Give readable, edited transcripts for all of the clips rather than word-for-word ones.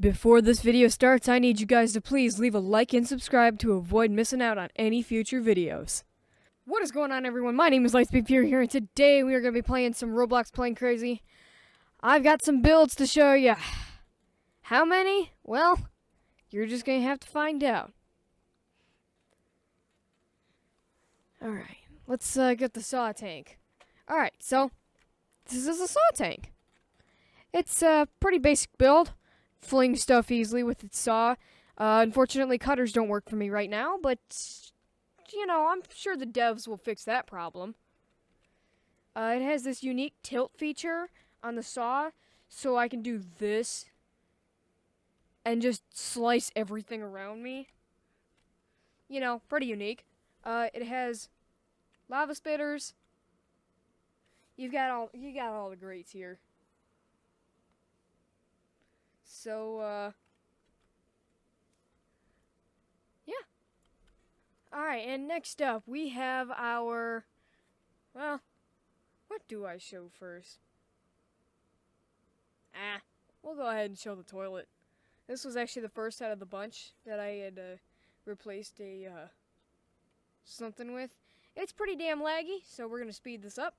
Before this video starts, I need you guys to please leave a like and subscribe to avoid missing out on any future videos. What is going on, everyone? My name is Lightspeed Fury here, and today we are going to be playing some Roblox Playing Crazy. I've got some builds to show you. How many? Well, you're just going to have to find out. Alright, let's get the saw tank. Alright, so this is a saw tank. It's a pretty basic build. Fling stuff easily with its saw. Unfortunately, cutters don't work for me right now, but, you know, I'm sure the devs will fix that problem. It has this unique tilt feature on the saw, so I can do this and just slice everything around me. You know, pretty unique. It has lava spitters. You got all the greats here. So, yeah. Alright, and next up, we have our, well, what do I show first? We'll go ahead and show the toilet. This was actually the first out of the bunch that I had replaced a, something with. It's pretty damn laggy, so we're going to speed this up.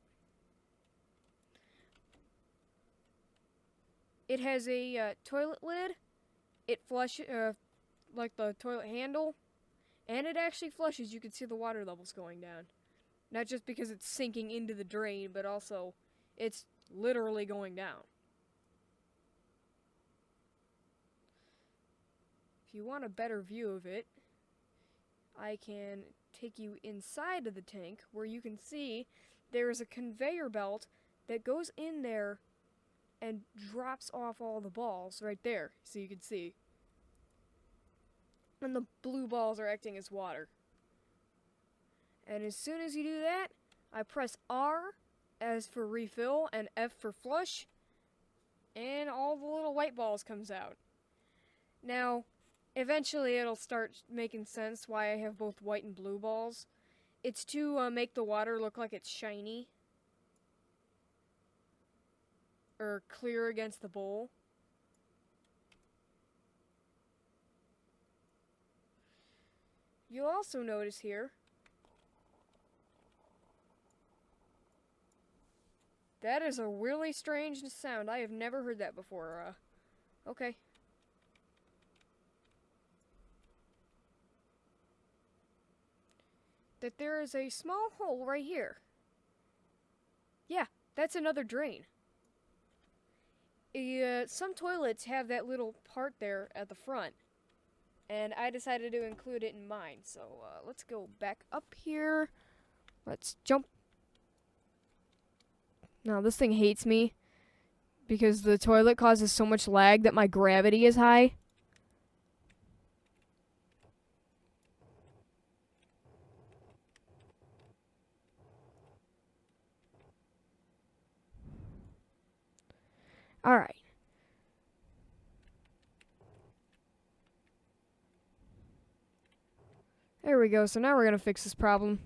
It has a toilet lid. It flushes, like the toilet handle, and it actually flushes. You can see the water levels going down. Not just because it's sinking into the drain, but also it's literally going down. If you want a better view of it, I can take you inside of the tank where you can see there is a conveyor belt that goes in there and drops off all the balls right there, so you can see. And the blue balls are acting as water. And as soon as you do that, I press R as for refill and F for flush, and all the little white balls comes out. Now, eventually it'll start making sense why I have both white and blue balls. It's to make the water look like it's shiny. Or clear against the bowl. You'll also notice here that is a really strange sound. I have never heard that before. Okay. That there is a small hole right here. Yeah, that's another drain. Some toilets have that little part there at the front, and I decided to include it in mine. So let's go back up here. Let's jump. Now this thing hates me because the toilet causes so much lag that my gravity is high. Alright. There we go. So now we're going to fix this problem.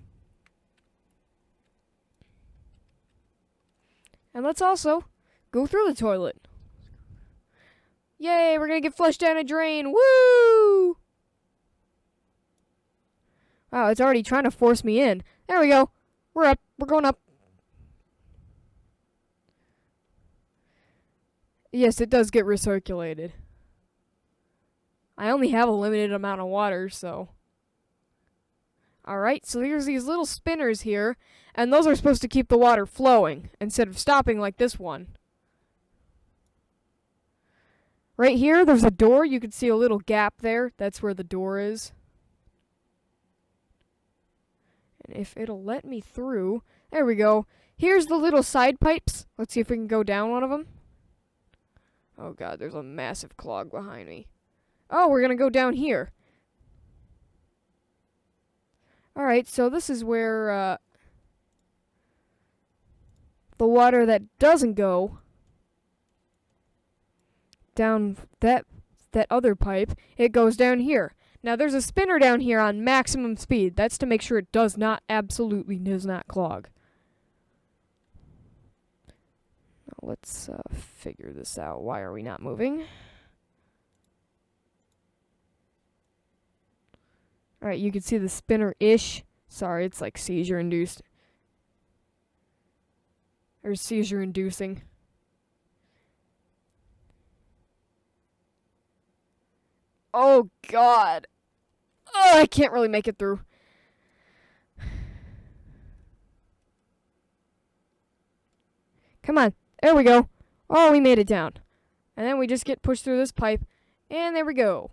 And let's also go through the toilet. Yay, we're going to get flushed down a drain. Woo! Wow, it's already trying to force me in. There we go. We're up. We're going up. Yes, it does get recirculated. I only have a limited amount of water, so. Alright, so there's these little spinners here, and those are supposed to keep the water flowing, instead of stopping like this one. Right here, there's a door. You can see a little gap there. That's where the door is. And if it'll let me through, there we go. Here's the little side pipes. Let's see if we can go down one of them. Oh god, there's a massive clog behind me. Oh, we're gonna go down here. Alright, so this is where, the water that doesn't go down that other pipe, it goes down here. Now, there's a spinner down here on maximum speed. That's to make sure it absolutely does not clog. Let's figure this out. Why are we not moving? Alright, you can see the spinner-ish. Sorry, it's like seizure-induced. Or seizure-inducing. Oh, God. Oh, I can't really make it through. Come on. There we go. Oh, we made it down. And then we just get pushed through this pipe. And there we go.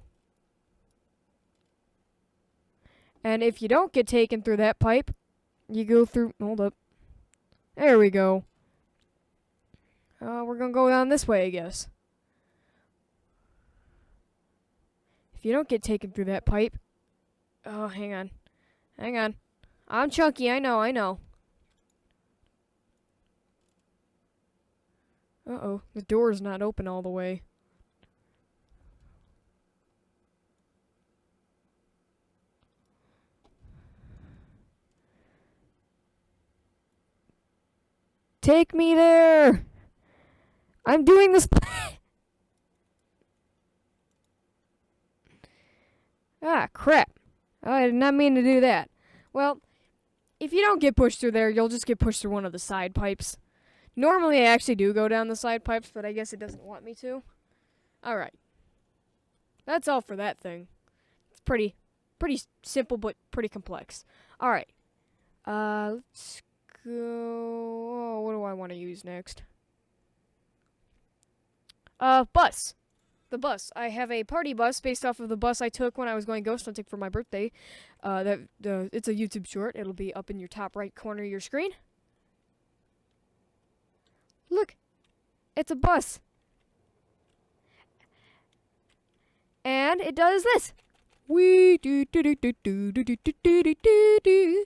And if you don't get taken through that pipe, you go through... Hold up. There we go. We're going to go down this way, I guess. If you don't get taken through that pipe... Oh, hang on. Hang on. I'm chunky, I know. Uh-oh, the door's not open all the way. Take me there! I'm doing this. Ah, crap. Oh, I did not mean to do that. Well, if you don't get pushed through there, you'll just get pushed through one of the side pipes. Normally, I actually do go down the side pipes, but I guess it doesn't want me to. Alright. That's all for that thing. It's pretty simple, but pretty complex. Alright. Let's go... Oh, what do I want to use next? Bus. The bus. I have a party bus based off of the bus I took when I was going ghost hunting for my birthday. It's a YouTube short. It'll be up in your top right corner of your screen. Look, it's a bus. And it does this. Wee do do do do do do do do do do do.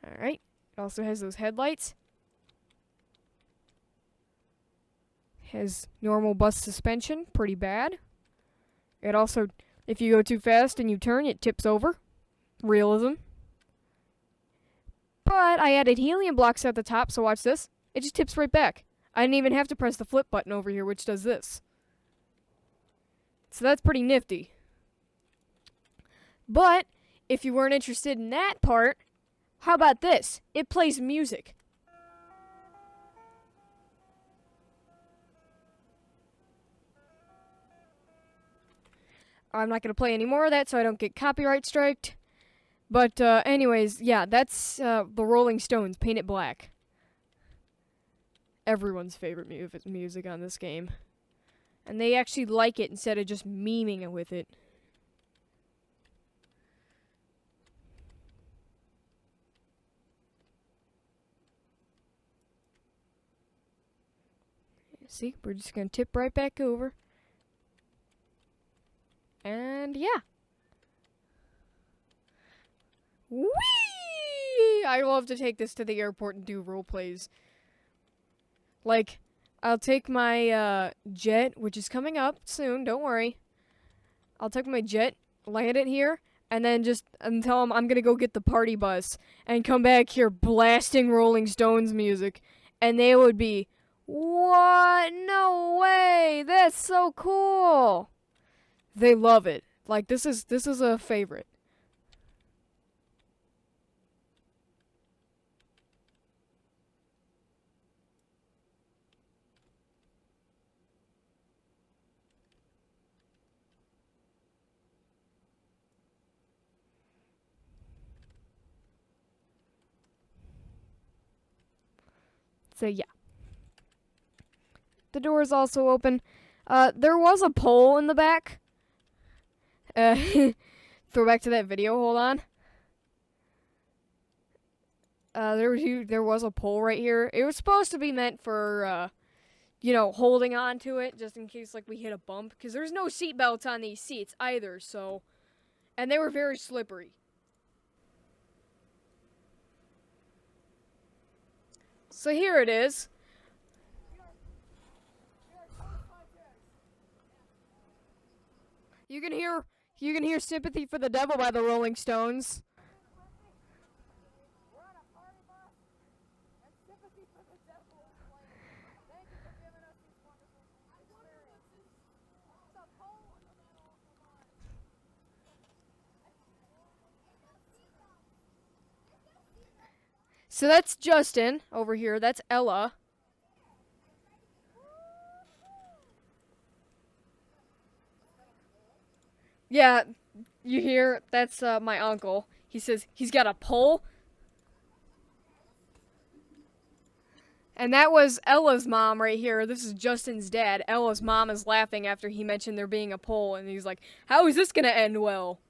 All right. It also has those headlights. Has normal bus suspension, pretty bad. It also, if you go too fast and you turn, it tips over. Realism. But I added helium blocks at the top, so watch this. It just tips right back. I didn't even have to press the flip button over here, which does this. So that's pretty nifty. But, if you weren't interested in that part, how about this? It plays music. I'm not going to play any more of that so I don't get copyright striked. But anyways, yeah, that's the Rolling Stones, Paint It Black. Everyone's favorite music on this game. And they actually like it instead of just memeing it with it. See, we're just going to tip right back over. And yeah. Whee! I love to take this to the airport and do role plays. Like, I'll take my jet, which is coming up soon, don't worry. I'll take my jet, land it here, and then just tell them I'm going to go get the party bus and come back here blasting Rolling Stones music. And they would be, what? No way! That's so cool! They love it. Like, this is a favorite. So, yeah. The door is also open. There was a pole in the back. Throw back to that video, hold on. There was a pole right here. It was supposed to be meant for, holding on to it, just in case, like, we hit a bump. Because there's no seatbelts on these seats either, so... And they were very slippery. So here it is. You can hear Sympathy for the Devil by the Rolling Stones. We're on a party bus, and Sympathy for the Devil is playing. Thank you for giving us the So that's Justin over here. That's Ella. Yeah, you hear? That's my uncle. He says he's got a pole. And that was Ella's mom right here. This is Justin's dad. Ella's mom is laughing after he mentioned there being a pole, and he's like, how is this gonna end well?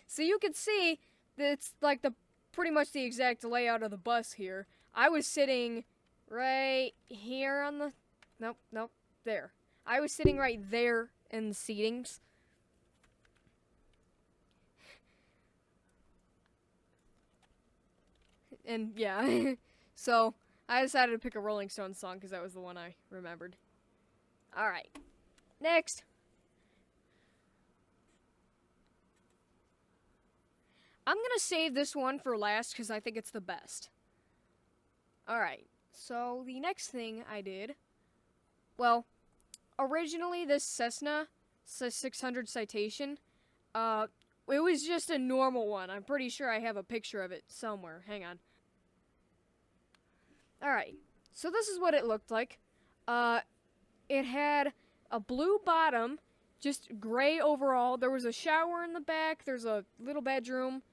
So you can see that it's like the pretty much the exact layout of the bus here. I was sitting right here on the nope, there. I was sitting right there in the seatings. And yeah. So I decided to pick a Rolling Stones song because that was the one I remembered. Alright. Next. I'm gonna save this one for last because I think it's the best. Alright, so the next thing I did, well, originally this Cessna 600 Citation, it was just a normal one. I'm pretty sure I have a picture of it somewhere. Hang on. Alright, so this is what it looked like. It had a blue bottom, just gray overall. There was a shower in the back. There's a little bedroom.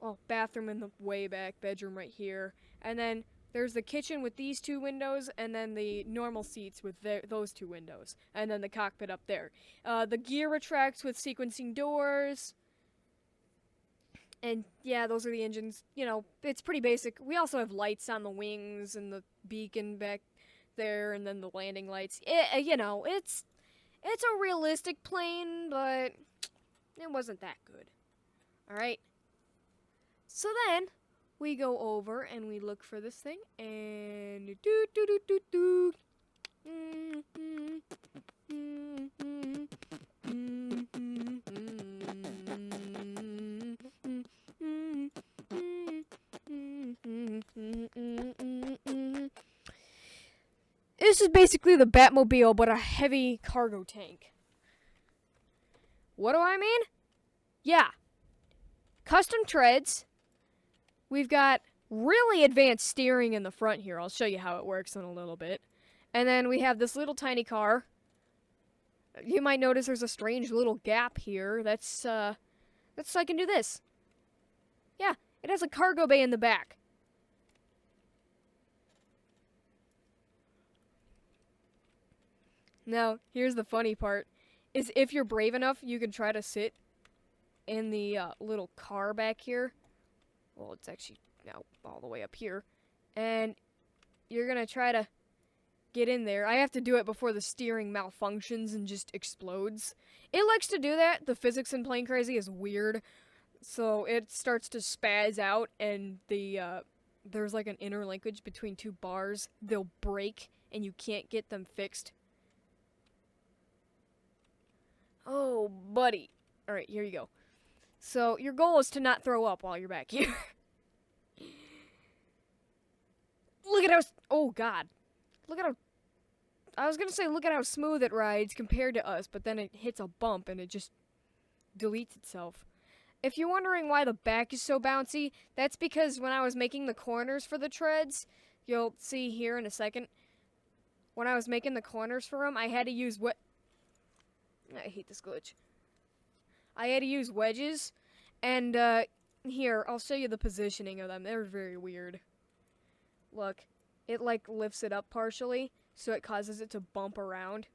Well, bathroom in the way back, bedroom right here. And then there's the kitchen with these two windows, and then the normal seats with those two windows. And then the cockpit up there. The gear retracts with sequencing doors. And yeah, those are the engines. You know, it's pretty basic. We also have lights on the wings and the beacon back there, and then the landing lights. You know, it's a realistic plane, but it wasn't that good. Alright. So then, we go over and we look for this thing, and do do do do do. This is basically the Batmobile, but a heavy cargo tank. What do I mean? Yeah. Custom treads. We've got really advanced steering in the front here. I'll show you how it works in a little bit. And then we have this little tiny car. You might notice there's a strange little gap here. That's so I can do this. Yeah, it has a cargo bay in the back. Now, here's the funny part. Is if you're brave enough, you can try to sit in the little car back here. Well, it's actually now all the way up here. And you're going to try to get in there. I have to do it before the steering malfunctions and just explodes. It likes to do that. The physics in Plane Crazy is weird. So it starts to spaz out, and there's like an interlinkage between two bars. They'll break, and you can't get them fixed. Oh, buddy. Alright, here you go. So, your goal is to not throw up while you're back here. Look at how... Oh, God. Look at how... I was gonna say, look at how smooth it rides compared to us, but then it hits a bump and it just deletes itself. If you're wondering why the back is so bouncy, that's because when I was making the corners for the treads, you'll see here in a second, when I was making the corners for them, I had to use I hate this glitch. I had to use wedges, and here, I'll show you the positioning of them. They're very weird. Look, it like lifts it up partially, so it causes it to bump around.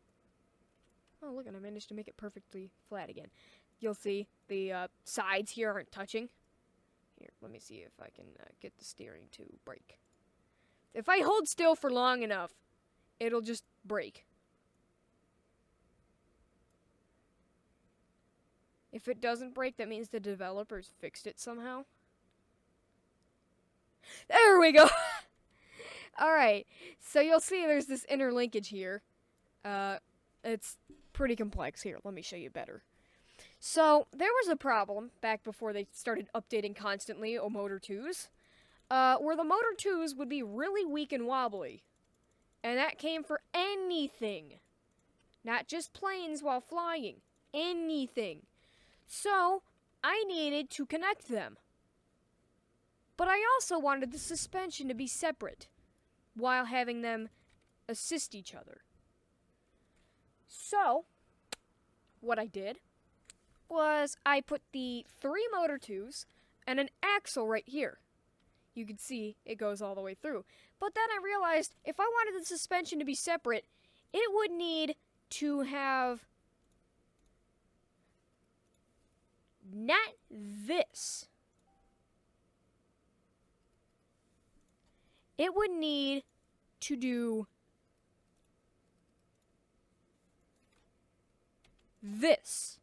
Oh, look, and I managed to make it perfectly flat again. You'll see the sides here aren't touching. Here, let me see if I can get the steering to brake. If I hold still for long enough, it'll just break. If it doesn't break, that means the developers fixed it somehow. There we go! Alright, so you'll see there's this inner linkage here. It's pretty complex. Here, let me show you better. So, there was a problem back before they started updating constantly on Motor 2s, where the Motor 2s would be really weak and wobbly. And that came for anything. Not just planes while flying. Anything. So, I needed to connect them. But I also wanted the suspension to be separate, while having them assist each other. So, what I did was I put the 3 motor tubes and an axle right here. You can see it goes all the way through. But then I realized if I wanted the suspension to be separate, it would need to have not this. It would need to do this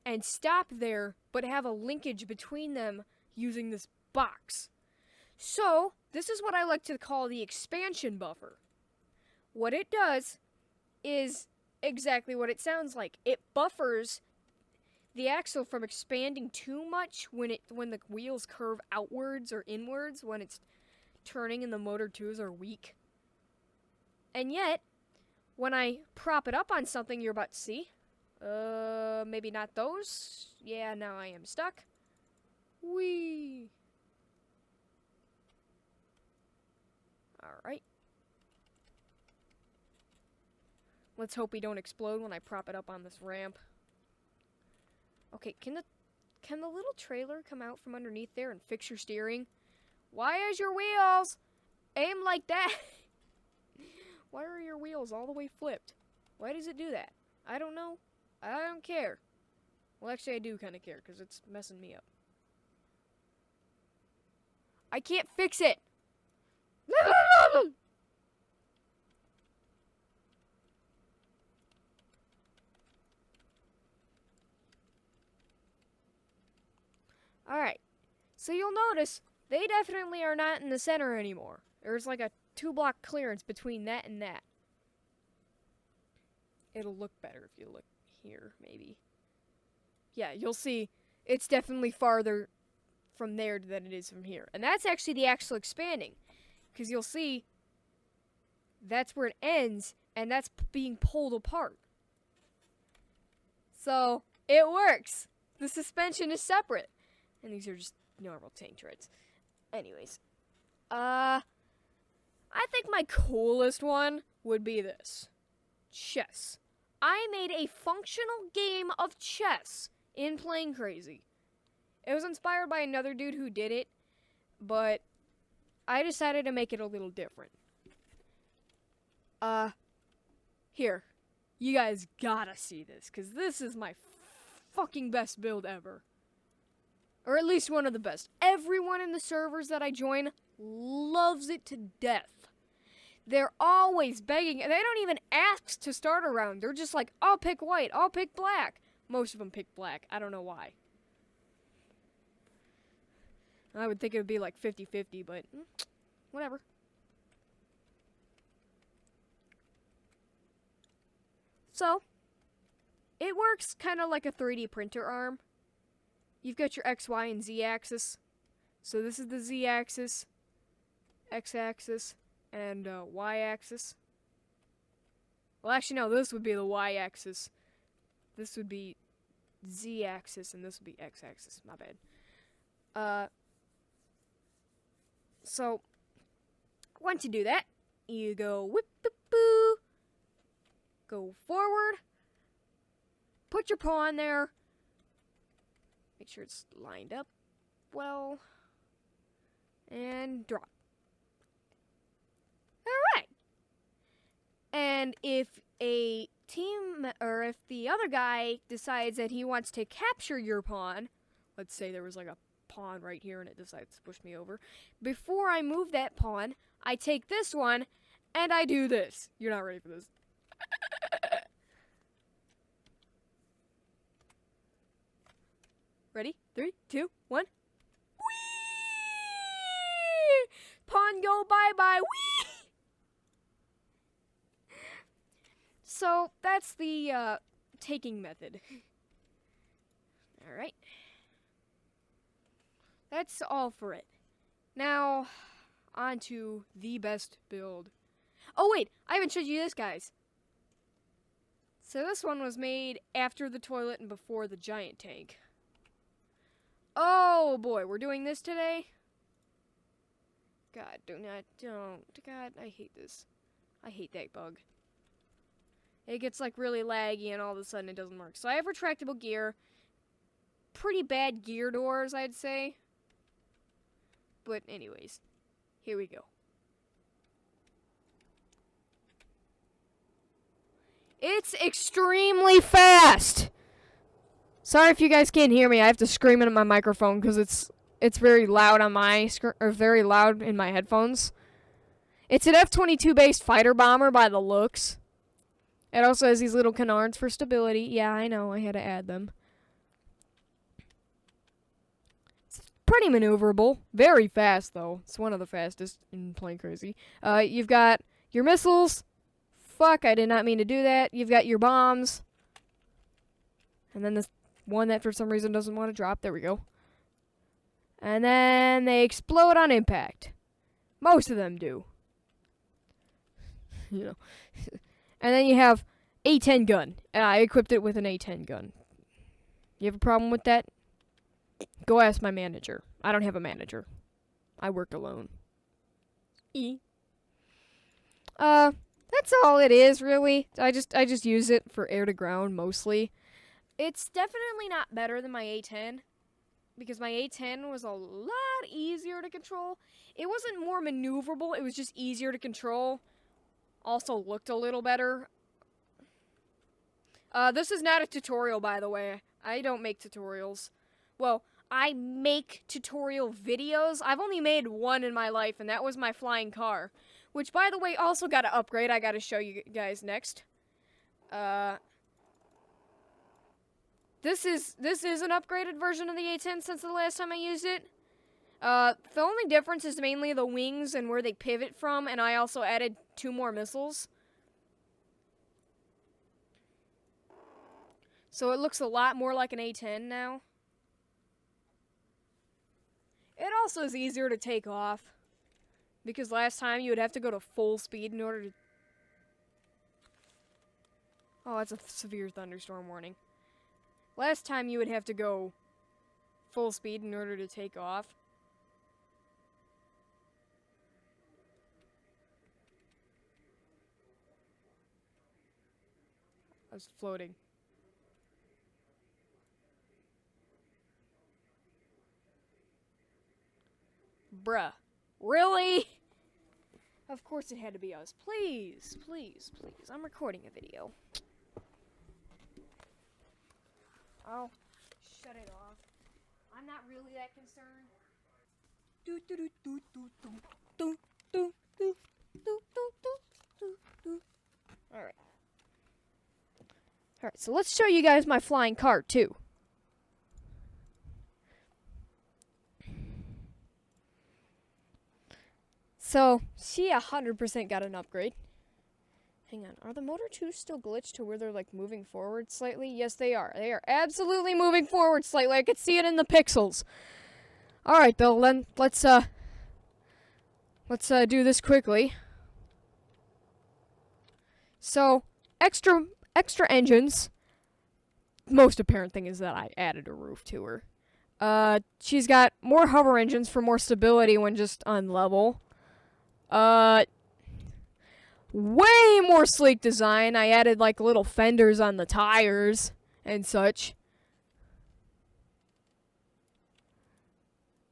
and stop there, but have a linkage between them using this box. So, this is what I like to call the expansion buffer. What it does is exactly what it sounds like. It buffers the axle from expanding too much when the wheels curve outwards or inwards when it's turning and the motor tubes are weak. And yet, when I prop it up on something you're about to see, maybe not those. Yeah, now I am stuck. Whee! Alright. Let's hope we don't explode when I prop it up on this ramp. Okay, can the little trailer come out from underneath there and fix your steering? Why is your wheels aim like that? Why are your wheels all the way flipped? Why does it do that? I don't know. I don't care. Well, actually, I do kind of care because it's messing me up. I can't fix it. Alright, so you'll notice they definitely are not in the center anymore. There's like a 2-block clearance between that and that. It'll look better if you look here, maybe. Yeah, you'll see it's definitely farther from there than it is from here. And that's actually the axle expanding. Because you'll see that's where it ends, and that's being pulled apart. So, it works. The suspension is separate. And these are just normal tank treads. Anyways. I think my coolest one would be this. Chess. I made a functional game of chess in Plane Crazy. It was inspired by another dude who did it, but I decided to make it a little different. Here. You guys gotta see this, because this is my fucking best build ever. Or at least one of the best. Everyone in the servers that I join loves it to death. They're always begging. They don't even ask to start a round. They're just like, I'll pick white, I'll pick black. Most of them pick black. I don't know why. I would think it would be like 50-50, but whatever. So, it works kind of like a 3D printer arm. You've got your X, Y, and Z axis. So this is the Z axis, X axis, and Y axis. Well, actually, no, this would be the Y axis. This would be Z axis, and this would be X axis. My bad. So, once you do that, you go whip the boo, go forward, put your paw on there. Make sure it's lined up well. And drop. Alright. And if a team, or if the other guy decides that he wants to capture your pawn, let's say there was like a pawn right here and it decides to push me over. Before I move that pawn, I take this one and I do this. You're not ready for this. Ready? 3, 2, 1. Whee! Pawn go bye-bye. Whee! So, that's the taking method. Alright. That's all for it. Now, on to the best build. Oh wait, I haven't showed you this, guys. So this one was made after the toilet and before the giant tank. Oh boy, we're doing this today? God, don't. God, I hate this. I hate that bug. It gets like really laggy and all of a sudden it doesn't work. So I have retractable gear. Pretty bad gear doors, I'd say. But anyways, here we go. It's extremely fast! Sorry if you guys can't hear me. I have to scream into my microphone because it's very loud on my or very loud in my headphones. It's an F-22 based fighter bomber by the looks. It also has these little canards for stability. Yeah, I know. I had to add them. It's pretty maneuverable. Very fast, though. It's one of the fastest in Plane Crazy. You've got your missiles. Fuck, I did not mean to do that. You've got your bombs. And then this one that for some reason doesn't want to drop. There we go. And then they explode on impact. Most of them do. You know. And then you have A-10 gun. And I equipped it with an A-10 gun. You have a problem with that? Go ask my manager. I don't have a manager. I work alone. That's all it is, really. I just use it for air to ground mostly. It's definitely not better than my A-10. Because my A-10 was a lot easier to control. It wasn't more maneuverable, it was just easier to control. Also looked a little better. This is not a tutorial, by the way. I don't make tutorials. Well, I make tutorial videos. I've only made one in my life, and that was my flying car. Which, by the way, also got an upgrade I gotta show you guys next. This is an upgraded version of the A-10 since the last time I used it. The only difference is mainly the wings and where they pivot from, and I also added 2 more missiles. So it looks a lot more like an A-10 now. It also is easier to take off. Because last time you would have to go to full speed in order to... Oh, that's a severe thunderstorm warning. Last time you would have to go full speed in order to take off. I was floating. Bruh. Really? Of course it had to be us. Please, please, please. I'm recording a video. Oh, shut it off. I'm not really that concerned. Alright. Alright, so let's show you guys my flying cart, too. So, she 100% got an upgrade. Hang on, are the motor 2s still glitched to where they're, like, moving forward slightly? Yes, they are. They are absolutely moving forward slightly. I could see it in the pixels. Alright, Bill, then, let's do this quickly. So, extra engines. Most apparent thing is that I added a roof to her. She's got more hover engines for more stability when just on level. Way more sleek design. I added like little fenders on the tires and such.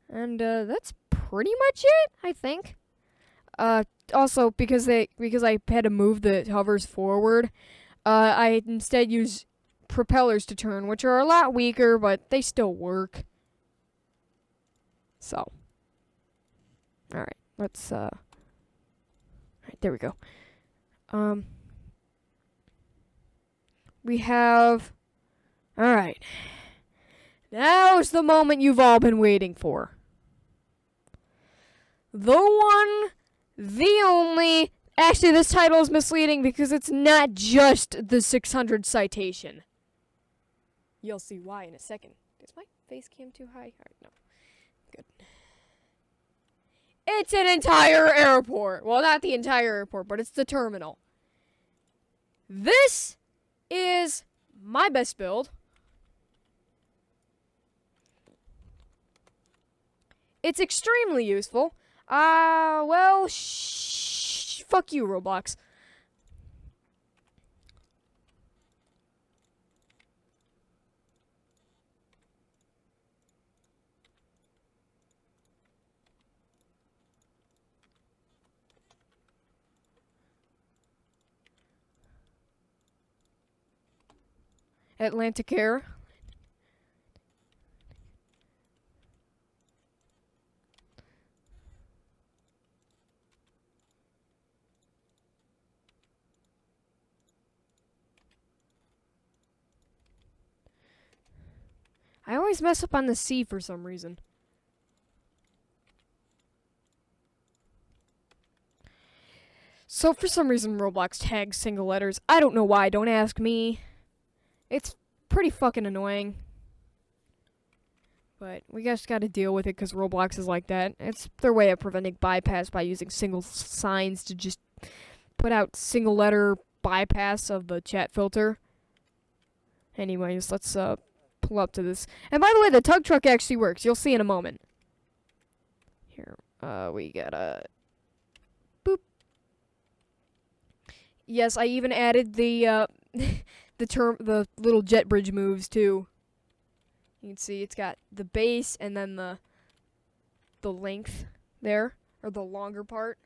And that's pretty much it, I think. Also because I had to move the hovers forward, I instead use propellers to turn, which are a lot weaker, but they still work. So, alright, let's alright, there we go. We have... Alright. Now's the moment you've all been waiting for. The one, the only... Actually, this title is misleading because it's not just the 600 citation. You'll see why in a second. Is my face cam too high? Alright, no. Good. It's an entire airport. Well, not the entire airport, but it's the terminal. This is my best build. It's extremely useful. Well, fuck you, Roblox. Atlantic Air. I always mess up on the C for some reason. So for some reason Roblox tags single letters. I don't know why, don't ask me. It's pretty fucking annoying. But we just gotta deal with it because Roblox is like that. It's their way of preventing bypass by using single signs to just put out single letter bypass of the chat filter. Anyways, let's pull up to this. And by the way, the tug truck actually works. You'll see in a moment. Here, we gotta boop. Yes, I even added the the little jet bridge moves too. You can see it's got the base and then the length there, or the longer part.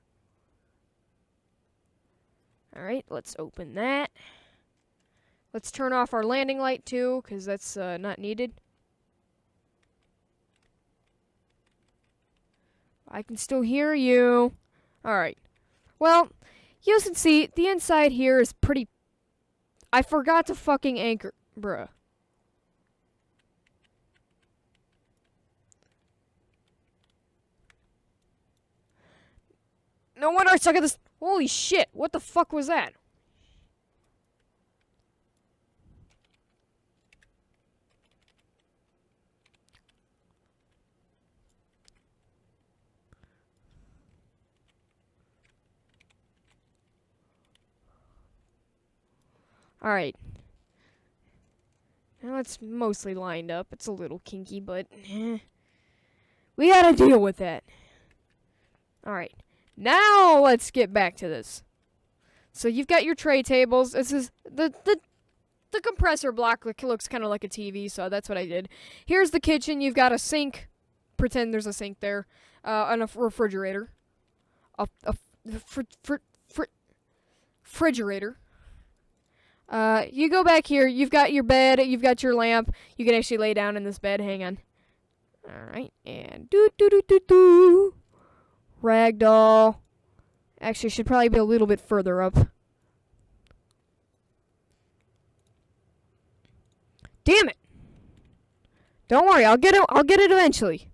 Alright, let's open that. Let's turn off our landing light too, because that's not needed. I can still hear you. Alright. Well, you can see the inside here is pretty... I forgot to fucking anchor. Bruh. No wonder I suck at this. Holy shit, what the fuck was that? Alright. Now it's mostly lined up. It's a little kinky, but we gotta deal with that. Alright. Now let's get back to this. So you've got your tray tables. This is the compressor block looks kind of like a TV, so that's what I did. Here's the kitchen. You've got a sink. Pretend there's a sink there. And a refrigerator. Refrigerator. You go back here. You've got your bed. You've got your lamp. You can actually lay down in this bed. Hang on. Alright. And do. Ragdoll. Actually, should probably be a little bit further up. Damn it! Don't worry, I'll get it eventually.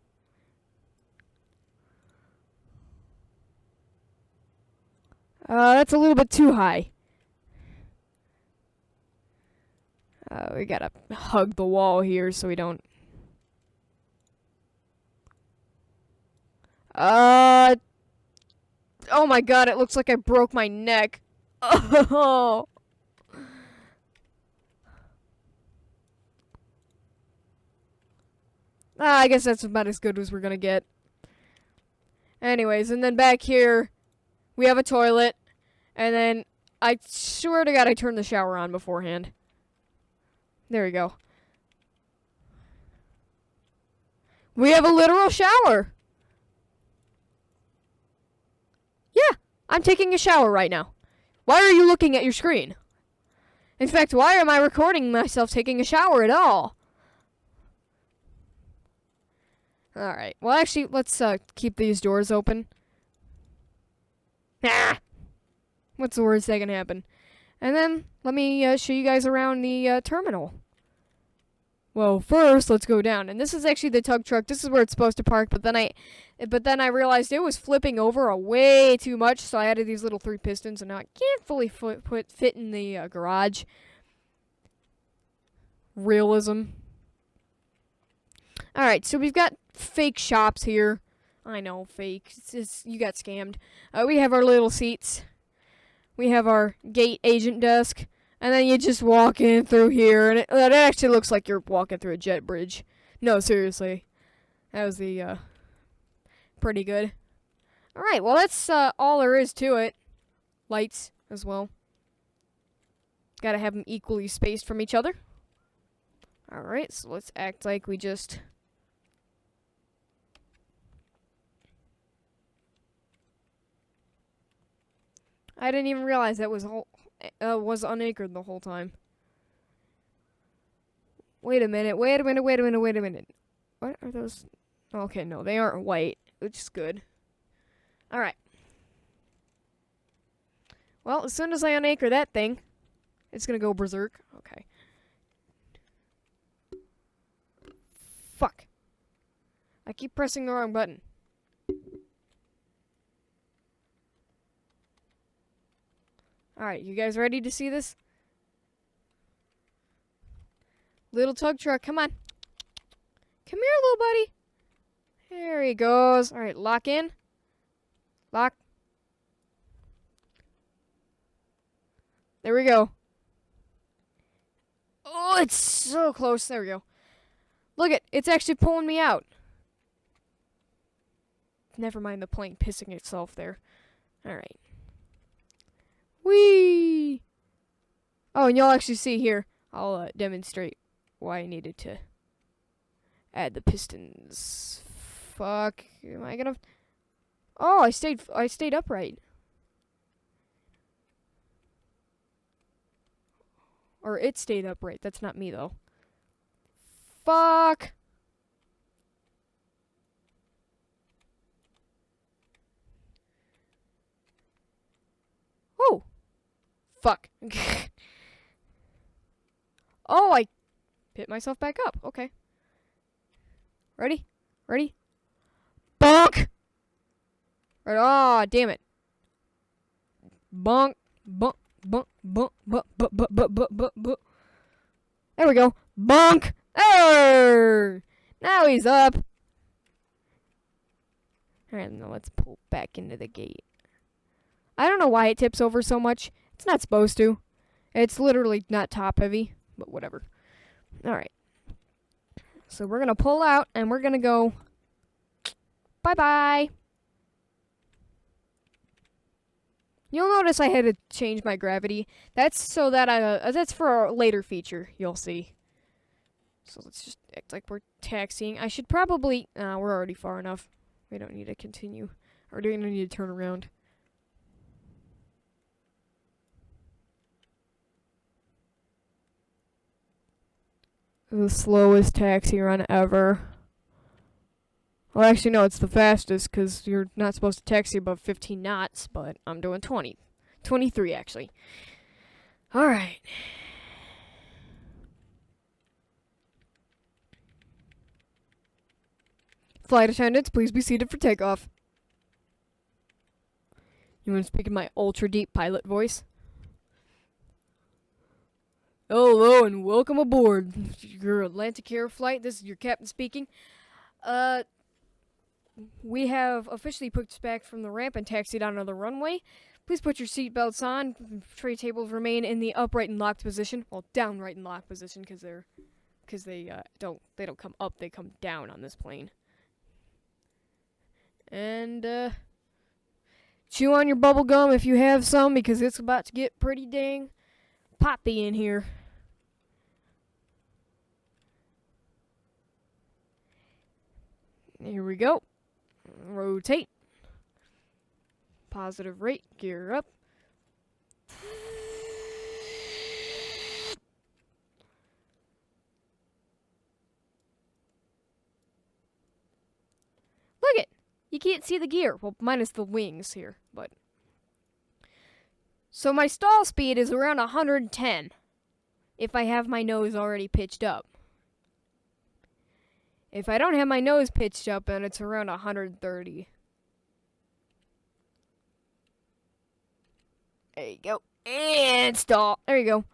That's a little bit too high. We gotta hug the wall here so we don't... Oh my god, it looks like I broke my neck. Oh. I guess that's about as good as we're gonna get. Anyways, and then back here, we have a toilet. And then, I swear to god I turned the shower on beforehand. There we go. We have a literal shower! Yeah, I'm taking a shower right now. Why are you looking at your screen? In fact, why am I recording myself taking a shower at all? Alright, well actually, let's keep these doors open. Ah! What's the worst that can happen? And then, let me show you guys around the terminal. Well, first, let's go down. And this is actually the tug truck. This is where it's supposed to park, but then I realized it was flipping over a way too much, so I added these little 3 pistons, and now I can't fully fit in the garage. Realism. Alright, so we've got fake shops here. I know, fake. You got scammed. We have our little seats. We have our gate agent desk. And then you just walk in through here, and it actually looks like you're walking through a jet bridge. No, seriously. That was the, pretty good. Alright, well that's, all there is to it. Lights, as well. Gotta have them equally spaced from each other. Alright, so let's act like we just... I didn't even realize that was unanchored the whole time. Wait a minute. What are those? Okay, no, they aren't white, which is good. Alright. Well, as soon as I unanchor that thing, it's gonna go berserk. Okay. Fuck. I keep pressing the wrong button. Alright, you guys ready to see this? Little tug truck, come on. Come here, little buddy. There he goes. Alright, lock in. Lock. There we go. Oh, it's so close. There we go. Look it's actually pulling me out. Never mind the plane pissing itself there. Alright. Whee! Oh, and you'll actually see here. I'll demonstrate why I needed to add the pistons. Fuck. Am I gonna... Oh, I stayed upright. Or it stayed upright. That's not me, though. Fuck! Oh! Fuck. Oh, I hit myself back up. Okay. Ready? Ready? Bonk! Right. Oh, damn it. Bonk. Bonk. Bonk. Bonk. Bonk. Bonk. Bonk. Bonk. Bonk. Bonk. Bonk. There we go. Bonk! There! Now he's up. Alright, now let's pull back into the gate. I don't know why it tips over so much. It's not supposed to. It's literally not top heavy, but whatever. Alright. So we're gonna pull out and we're gonna go bye-bye. You'll notice I had to change my gravity. That's so that that's for a later feature, you'll see. So let's just act like we're taxiing. I should probably... we're already far enough. We don't need to continue. Or do we need to turn around? The slowest taxi run ever. Well, actually, no, it's the fastest, because you're not supposed to taxi above 15 knots, but I'm doing 20. 23, actually. Alright. Flight attendants, please be seated for takeoff. You want to speak in my ultra-deep pilot voice? Hello and welcome aboard your Atlantic Air flight. This is your captain speaking. We have officially pushed back from the ramp and taxied onto the runway. Please put your seatbelts on. Tray tables remain in the upright and locked position. Well, downright and locked position because they don't come up, they come down on this plane. And chew on your bubble gum if you have some, because it's about to get pretty dang poppy in here. Here we go. Rotate. Positive rate. Gear up. Look it. You can't see the gear. Well, minus the wings here, but. So my stall speed is around 110 if I have my nose already pitched up. If I don't have my nose pitched up, then it's around 130. There you go. And stall. There you go.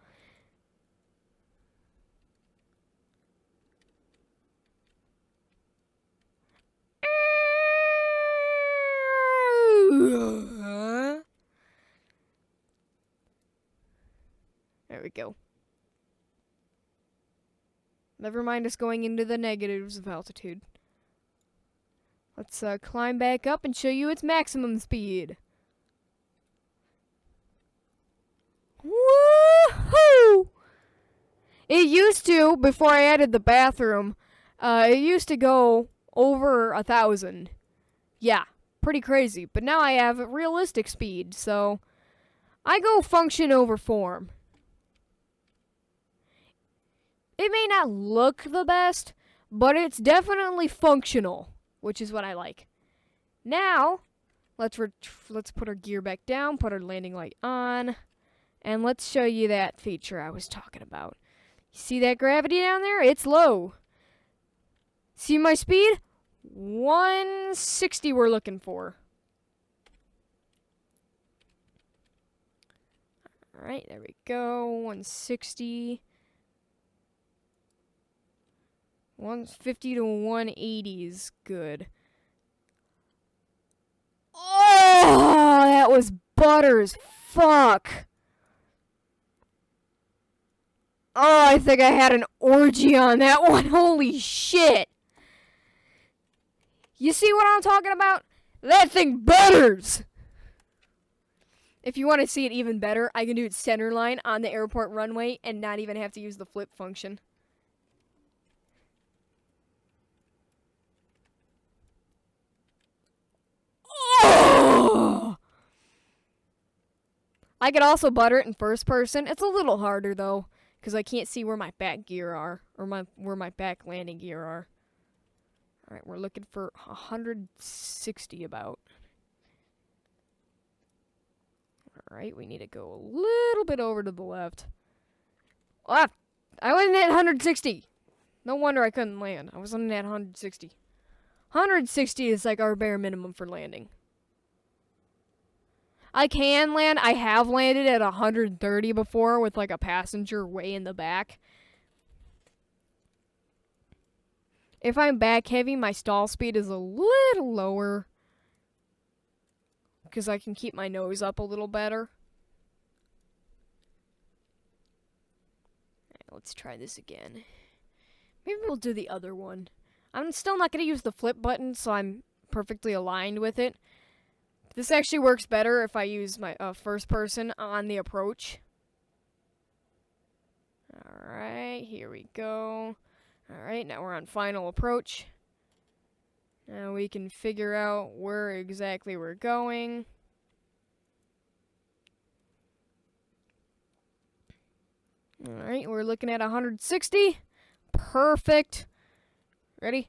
There There we go. Never mind us going into the negatives of altitude. Let's climb back up and show you its maximum speed. Woohoo! It used to, before I added the bathroom, it used to go over 1,000. Yeah, pretty crazy. But now I have realistic speed, so I go function over form. It may not look the best, but it's definitely functional, which is what I like. Now, let's put our gear back down, put our landing light on, and let's show you that feature I was talking about. You see that gravity down there? It's low. See my speed? 160 we're looking for. Alright, there we go. 160. 150 to 180 is good. Oh, that was butter as fuck. Oh, I think I had an orgy on that one. Holy shit. You see what I'm talking about? That thing butters. If you want to see it even better, I can do it center line on the airport runway and not even have to use the flip function. Oh! I could also butter it in first person. It's a little harder though, because I can't see where my back gear are, or where my back landing gear are. Alright, we're looking for 160 about. Alright, we need to go a little bit over to the left. Ah, I wasn't at 160. No wonder I couldn't land. I was only at 160. 160 is like our bare minimum for landing. I can land. I have landed at 130 before with like a passenger way in the back. If I'm back heavy, my stall speed is a little lower because I can keep my nose up a little better. Right, let's try this again. Maybe we'll do the other one. I'm still not going to use the flip button, so I'm perfectly aligned with it. This actually works better if I use my first person on the approach. Alright, here we go. Alright, now we're on final approach. Now we can figure out where exactly we're going. Alright, we're looking at 160. Perfect. Ready?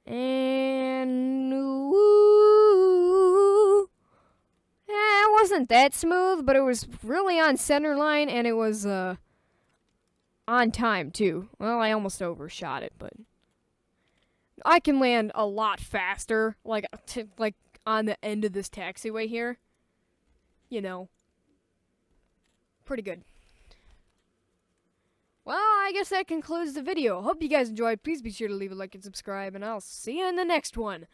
And woo! It wasn't that smooth, but it was really on center line, and it was on time too. Well, I almost overshot it, but I can land a lot faster, like on the end of this taxiway here. You know, pretty good. Well, I guess that concludes the video. Hope you guys enjoyed. Please be sure to leave a like and subscribe, and I'll see you in the next one.